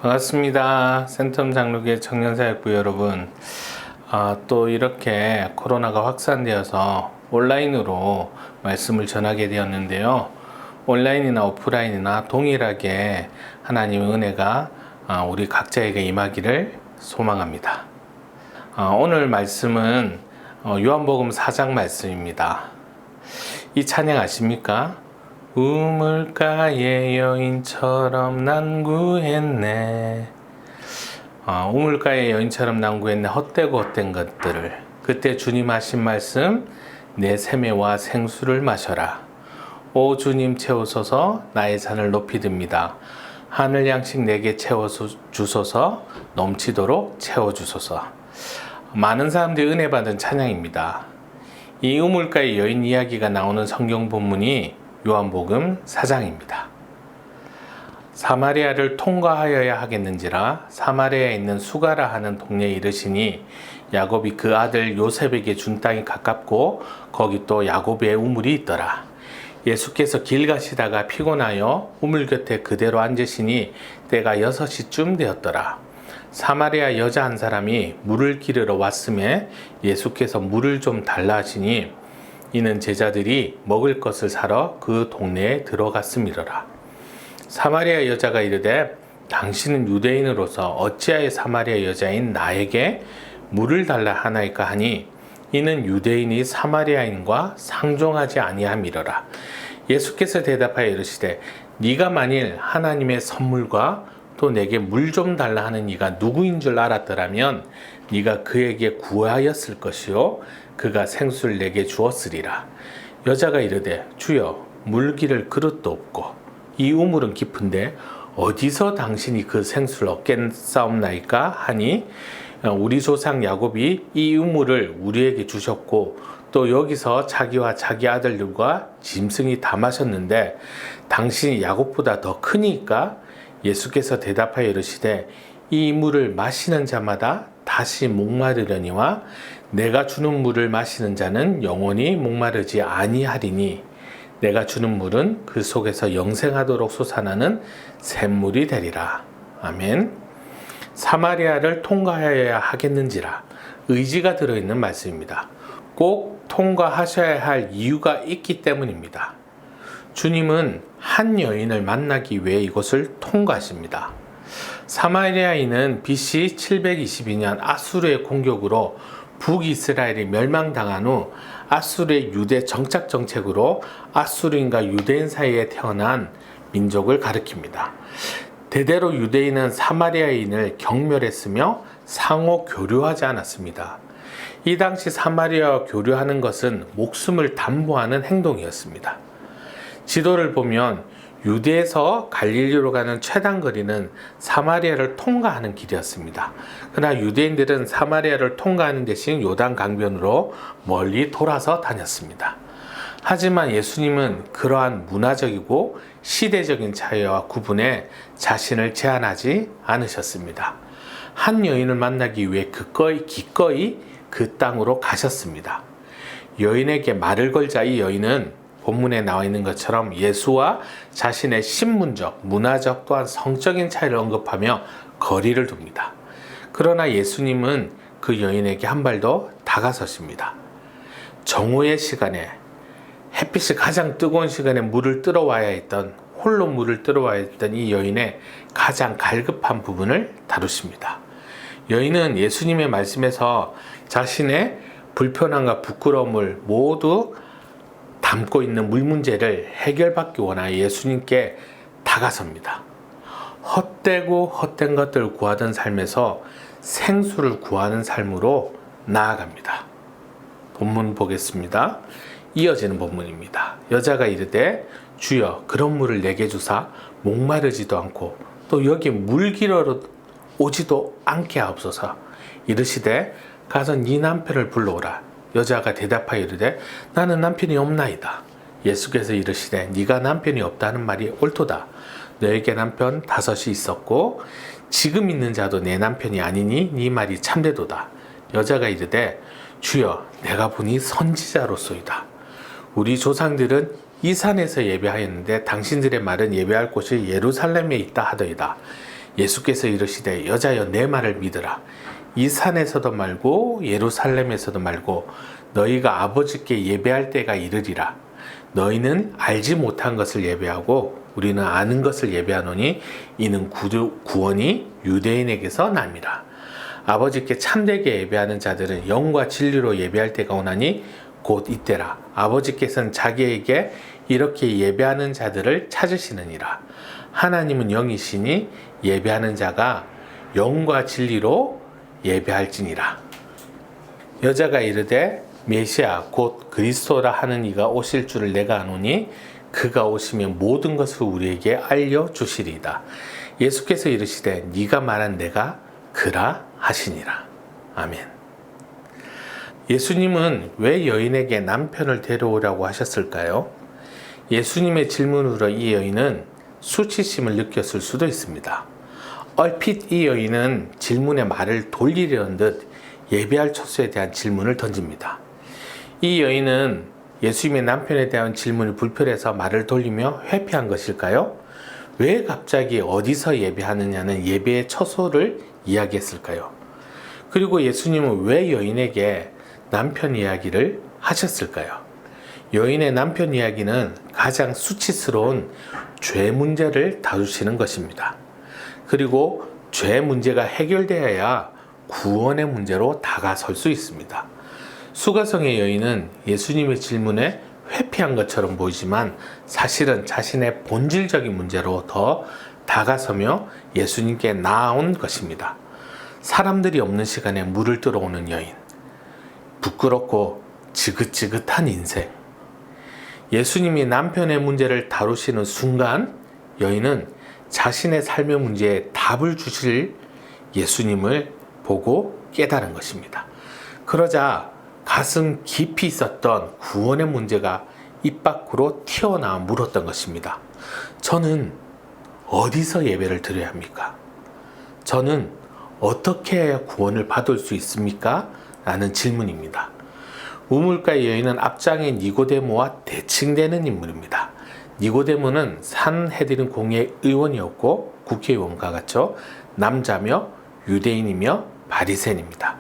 반갑습니다. 센텀 장로교회 청년사역부 여러분. 또 이렇게 코로나가 확산되어서 온라인으로 말씀을 전하게 되었는데요. 온라인이나 오프라인이나 동일하게 하나님의 은혜가 우리 각자에게 임하기를 소망합니다. 오늘 말씀은 요한복음 4장 말씀입니다. 이 찬양 아십니까? 우물가의 여인처럼 난구했네. 우물가의 여인처럼 난구했네. 헛되고 헛된 것들을. 그때 주님 하신 말씀, 내 세매와 생수를 마셔라. 오 주님 채우소서, 나의 잔을 높이 듭니다. 하늘 양식 내게 채워주소서, 넘치도록 채워주소서. 많은 사람들이 은혜 받은 찬양입니다. 이 우물가의 여인 이야기가 나오는 성경 본문이 요한복음 4장입니다. 사마리아를 통과하여야 하겠는지라 사마리아에 있는 수가라 하는 동네에 이르시니 야곱이 그 아들 요셉에게 준 땅이 가깝고 거기 또 야곱의 우물이 있더라. 예수께서 길 가시다가 피곤하여 우물 곁에 그대로 앉으시니 때가 6시쯤 되었더라. 사마리아 여자 한 사람이 물을 기르러 왔음에 예수께서 물을 좀 달라 하시니 이는 제자들이 먹을 것을 사러 그 동네에 들어갔음이로라. 사마리아 여자가 이르되 당신은 유대인으로서 어찌하여 사마리아 여자인 나에게 물을 달라 하나이까 하니 이는 유대인이 사마리아인과 상종하지 아니함이로라. 예수께서 대답하여 이르시되 네가 만일 하나님의 선물과 또 내게 물 좀 달라 하는 이가 누구인 줄 알았더라면 네가 그에게 구하였을 것이요 그가 생수를 내게 주었으리라. 여자가 이르되 주여 물 기를 그릇도 없고 이 우물은 깊은데 어디서 당신이 그 생수를 얻겠사옵나이까 하니 우리 조상 야곱이 이 우물을 우리에게 주셨고 또 여기서 자기와 자기 아들들과 짐승이 다 마셨는데 당신이 야곱보다 더 크니까? 예수께서 대답하여 이르시되 이 물을 마시는 자마다 다시 목마르려니와 내가 주는 물을 마시는 자는 영원히 목마르지 아니하리니 내가 주는 물은 그 속에서 영생하도록 솟아나는 샘물이 되리라. 아멘. 사마리아를 통과하여야 하겠는지라 의지가 들어있는 말씀입니다. 꼭 통과하셔야 할 이유가 있기 때문입니다. 주님은 한 여인을 만나기 위해 이곳을 통과하십니다. 사마리아인은 BC 722년 아수르의 공격으로 북이스라엘이 멸망당한 후 아수르의 유대 정착 정책으로 아수르인과 유대인 사이에 태어난 민족을 가리킵니다. 대대로 유대인은 사마리아인을 경멸했으며 상호 교류하지 않았습니다. 이 당시 사마리아와 교류하는 것은 목숨을 담보하는 행동이었습니다. 지도를 보면 유대에서 갈릴리로 가는 최단 거리는 사마리아를 통과하는 길이었습니다. 그러나 유대인들은 사마리아를 통과하는 대신 요단 강변으로 멀리 돌아서 다녔습니다. 하지만 예수님은 그러한 문화적이고 시대적인 차이와 구분에 자신을 제한하지 않으셨습니다. 한 여인을 만나기 위해 기꺼이 그 땅으로 가셨습니다. 여인에게 말을 걸자 이 여인은 본문에 나와 있는 것처럼 예수와 자신의 신분적, 문화적 또한 성적인 차이를 언급하며 거리를 둡니다. 그러나 예수님은 그 여인에게 한 발 더 다가서십니다. 정오의 시간에 햇빛이 가장 뜨거운 시간에 홀로 물을 뜨러와야 했던 이 여인의 가장 갈급한 부분을 다루십니다. 여인은 예수님의 말씀에서 자신의 불편함과 부끄러움을 모두 담고 있는 물 문제를 해결받기 원하여 예수님께 다가섭니다. 헛되고 헛된 것들을 구하던 삶에서 생수를 구하는 삶으로 나아갑니다. 본문 보겠습니다. 이어지는 본문입니다. 여자가 이르되 주여 그런 물을 내게 주사 목마르지도 않고 또 여기 물 기르러 오지도 않게 하옵소서. 이르시되 가서 네 남편을 불러오라. 여자가 대답하여 이르되 나는 남편이 없나이다. 예수께서 이르시되 네가 남편이 없다는 말이 옳도다. 너에게 남편 5이 있었고 지금 있는 자도 내 남편이 아니니 네 말이 참되도다. 여자가 이르되 주여 내가 보니 선지자로소이다. 우리 조상들은 이 산에서 예배하였는데 당신들의 말은 예배할 곳이 예루살렘에 있다 하더이다. 예수께서 이르시되 여자여 내 말을 믿으라. 이 산에서도 말고 예루살렘에서도 말고 너희가 아버지께 예배할 때가 이르리라. 너희는 알지 못한 것을 예배하고 우리는 아는 것을 예배하노니 이는 구원이 유대인에게서 남이라. 아버지께 참되게 예배하는 자들은 영과 진리로 예배할 때가 오나니 곧 이때라. 아버지께서는 자기에게 이렇게 예배하는 자들을 찾으시느니라. 하나님은 영이시니 예배하는 자가 영과 진리로 예배할지니라. 여자가 이르되 메시아 곧 그리스도라 하는 이가 오실 줄을 내가 아노니 그가 오시면 모든 것을 우리에게 알려주시리이다. 예수께서 이르시되 네가 말한 내가 그라 하시니라. 아멘. 예수님은 왜 여인에게 남편을 데려오라고 하셨을까요? 예수님의 질문으로 이 여인은 수치심을 느꼈을 수도 있습니다. 얼핏 이 여인은 질문에 말을 돌리려는 듯 예배할 처소에 대한 질문을 던집니다. 이 여인은 예수님의 남편에 대한 질문이 불편해서 말을 돌리며 회피한 것일까요? 왜 갑자기 어디서 예배하느냐는 예배의 처소를 이야기했을까요? 그리고 예수님은 왜 여인에게 남편 이야기를 하셨을까요? 여인의 남편 이야기는 가장 수치스러운 죄 문제를 다루시는 것입니다. 그리고 죄 문제가 해결되어야 구원의 문제로 다가설 수 있습니다. 수가성의 여인은 예수님의 질문에 회피한 것처럼 보이지만 사실은 자신의 본질적인 문제로 더 다가서며 예수님께 나아온 것입니다. 사람들이 없는 시간에 물을 들어오는 여인, 부끄럽고 지긋지긋한 인생. 예수님이 남편의 문제를 다루시는 순간 여인은 자신의 삶의 문제에 답을 주실 예수님을 보고 깨달은 것입니다. 그러자 가슴 깊이 있었던 구원의 문제가 입 밖으로 튀어나와 물었던 것입니다. 저는 어디서 예배를 드려야 합니까? 저는 어떻게 해야 구원을 받을 수 있습니까? 라는 질문입니다. 우물가의 여인은 앞장의 니고데모와 대칭되는 인물입니다. 니고데모는 산헤드린 공회 의원이었고 국회의원과 같죠. 남자며 유대인이며 바리새인입니다.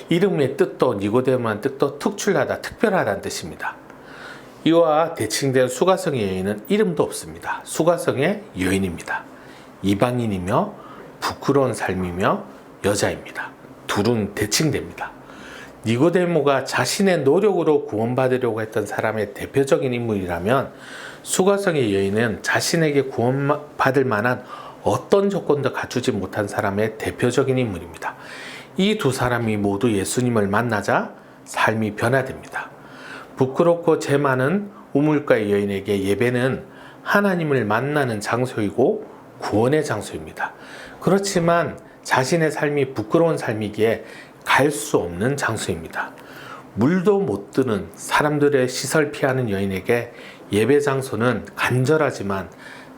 이름의 뜻도 니고데모란 뜻도 특출나다, 특별하다는 뜻입니다. 이와 대칭된 수가성의 여인은 이름도 없습니다. 수가성의 여인입니다. 이방인이며 부끄러운 삶이며 여자입니다. 둘은 대칭됩니다. 니고데모가 자신의 노력으로 구원받으려고 했던 사람의 대표적인 인물이라면 수가성의 여인은 자신에게 구원받을 만한 어떤 조건도 갖추지 못한 사람의 대표적인 인물입니다. 이 두 사람이 모두 예수님을 만나자 삶이 변화됩니다. 부끄럽고 죄 많은 우물가의 여인에게 예배는 하나님을 만나는 장소이고 구원의 장소입니다. 그렇지만 자신의 삶이 부끄러운 삶이기에 갈 수 없는 장소입니다. 물도 못 드는 사람들의 시설 피하는 여인에게 예배 장소는 간절하지만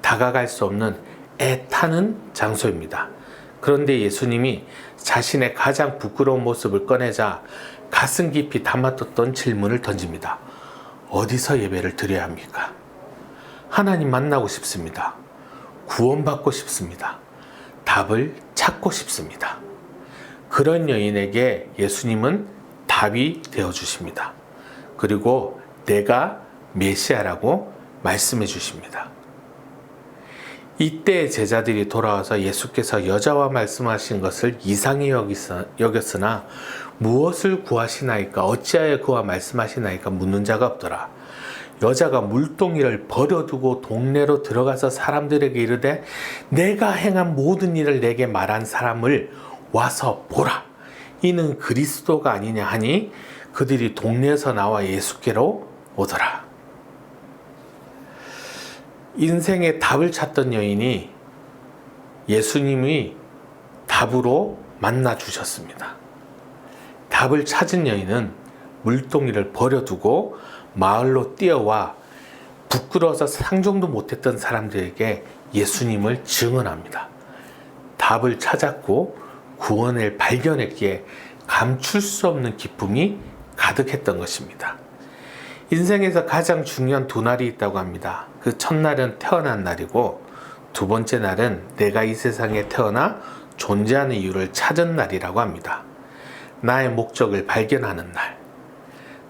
다가갈 수 없는 애타는 장소입니다. 그런데 예수님이 자신의 가장 부끄러운 모습을 꺼내자 가슴 깊이 담아뒀던 질문을 던집니다. 어디서 예배를 드려야 합니까? 하나님 만나고 싶습니다. 구원받고 싶습니다. 답을 찾고 싶습니다. 그런 여인에게 예수님은 답이 되어 주십니다. 그리고 내가 메시아라고 말씀해 주십니다. 이때 제자들이 돌아와서 예수께서 여자와 말씀하신 것을 이상히 여겼으나 무엇을 구하시나이까 어찌하여 그와 말씀하시나이까 묻는 자가 없더라. 여자가 물동이를 버려두고 동네로 들어가서 사람들에게 이르되 내가 행한 모든 일을 내게 말한 사람을 와서 보라. 이는 그리스도가 아니냐 하니 그들이 동네에서 나와 예수께로 오더라. 인생의 답을 찾던 여인이 예수님이 답으로 만나 주셨습니다. 답을 찾은 여인은 물동이를 버려두고 마을로 뛰어와 부끄러워서 상종도 못했던 사람들에게 예수님을 증언합니다. 답을 찾았고 구원을 발견했기에 감출 수 없는 기쁨이 가득했던 것입니다. 인생에서 가장 중요한 두 날이 있다고 합니다. 그 첫날은 태어난 날이고 두 번째 날은 내가 이 세상에 태어나 존재하는 이유를 찾은 날이라고 합니다. 나의 목적을 발견하는 날,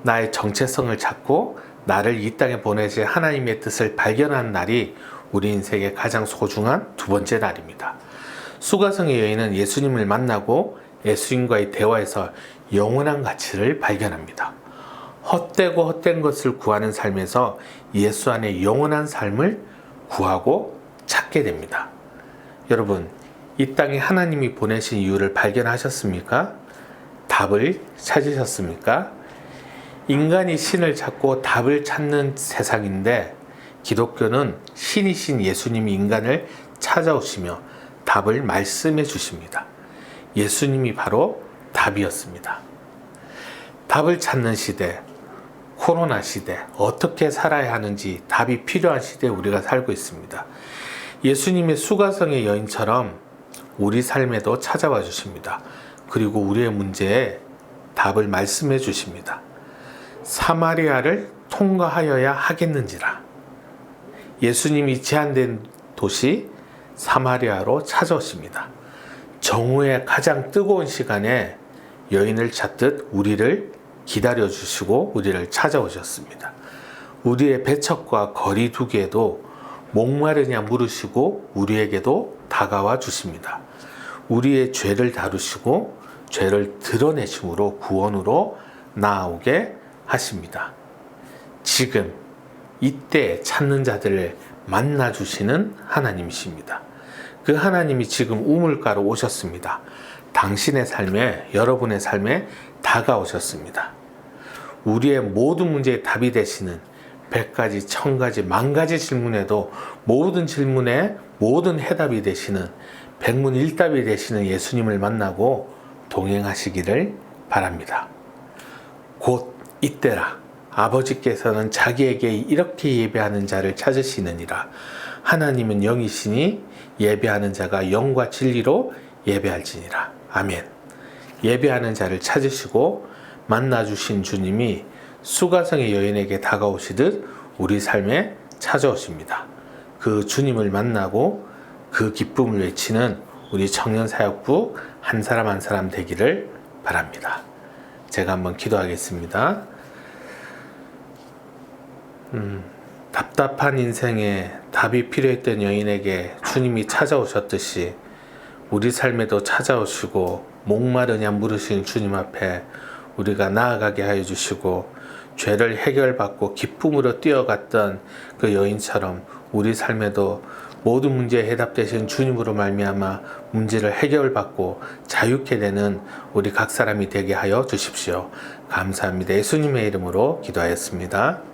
나의 정체성을 찾고 나를 이 땅에 보내실 하나님의 뜻을 발견하는 날이 우리 인생의 가장 소중한 두 번째 날입니다. 수가성의 여인은 예수님을 만나고 예수님과의 대화에서 영원한 가치를 발견합니다. 헛되고 헛된 것을 구하는 삶에서 예수 안에 영원한 삶을 구하고 찾게 됩니다. 여러분, 이 땅에 하나님이 보내신 이유를 발견하셨습니까? 답을 찾으셨습니까? 인간이 신을 찾고 답을 찾는 세상인데 기독교는 신이신 예수님이 인간을 찾아오시며 답을 말씀해 주십니다. 예수님이 바로 답이었습니다. 답을 찾는 시대, 코로나 시대, 어떻게 살아야 하는지 답이 필요한 시대에 우리가 살고 있습니다. 예수님의 수가성의 여인처럼 우리 삶에도 찾아와 주십니다. 그리고 우리의 문제에 답을 말씀해 주십니다. 사마리아를 통과하여야 하겠는지라. 예수님이 제한된 도시 사마리아로 찾아오십니다. 정오의 가장 뜨거운 시간에 여인을 찾듯 우리를 기다려 주시고 우리를 찾아오셨습니다. 우리의 배척과 거리 두기에도 목마르냐 물으시고 우리에게도 다가와 주십니다. 우리의 죄를 다루시고 죄를 드러내심으로 구원으로 나아오게 하십니다. 지금 이때 찾는 자들을 만나 주시는 하나님이십니다. 그 하나님이 지금 우물가로 오셨습니다. 당신의 삶에, 여러분의 삶에 다가오셨습니다. 우리의 모든 문제의 답이 되시는 100가지, 1000가지, 10,000가지 질문에도 모든 질문에 모든 해답이 되시는 백문일답이 되시는 예수님을 만나고 동행하시기를 바랍니다. 곧 이때라. 아버지께서는 자기에게 이렇게 예배하는 자를 찾으시느니라. 하나님은 영이시니 예배하는 자가 영과 진리로 예배할지니라. 아멘. 예배하는 자를 찾으시고 만나주신 주님이 수가성의 여인에게 다가오시듯 우리 삶에 찾아오십니다. 그 주님을 만나고 그 기쁨을 외치는 우리 청년사역부 한 사람 한 사람 되기를 바랍니다. 제가 한번 기도하겠습니다. 답답한 인생에 답이 필요했던 여인에게 주님이 찾아오셨듯이 우리 삶에도 찾아오시고 목마르냐 물으시는 주님 앞에 우리가 나아가게 하여 주시고 죄를 해결받고 기쁨으로 뛰어갔던 그 여인처럼 우리 삶에도 모든 문제에 해답되신 주님으로 말미암아 문제를 해결받고 자유케 되는 우리 각 사람이 되게 하여 주십시오. 감사합니다. 예수님의 이름으로 기도하였습니다.